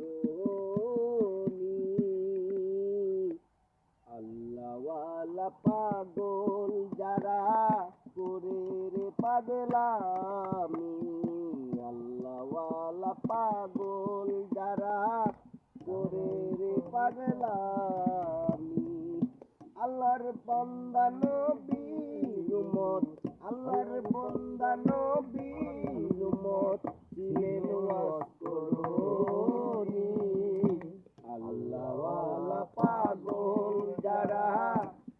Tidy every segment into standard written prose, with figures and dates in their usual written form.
করনি। আল্লাহওয়ালা পাগল যারা করে রে পাগলামি, আল্লাহওয়ালা পাগল যারা করে রে পাগলামি। আল্লাহর বান্দা নবীর উম্মত, আল্লাহর বান্দা নবীর উম্মত ছিলেন ওয়াজ করনি। আল্লাহওয়ালা পাগল যারা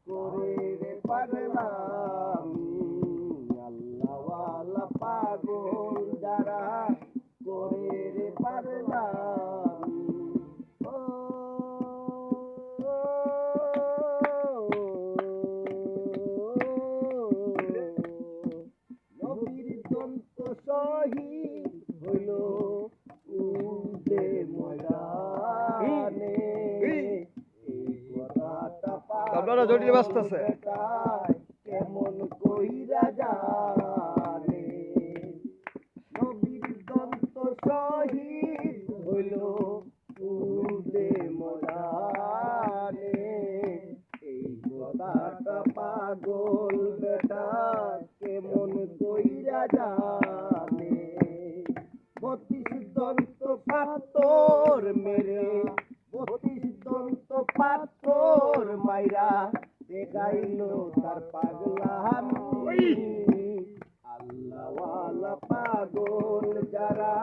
করে রে পাগলামি, আল্লাহওয়ালা পাগল যারা করে রে পাগলামি। নবীর দন্ত শহীদ হইল উহুদে ময়দানে। এই কথাটা আপনারা জটিল বাজতেছে কেমন কইরা জানে। নবীর দন্ত শহীদ হইল উহুদে ময়দানে। এই কথাটা পাগল বেটা কেমন কইরা জানে। 32 দন্ত পাথর মেরে, 32 দন্ত পাথর মাইরা দেখাইল তার পাগলামি। আল্লাহওয়ালা পাগল যারা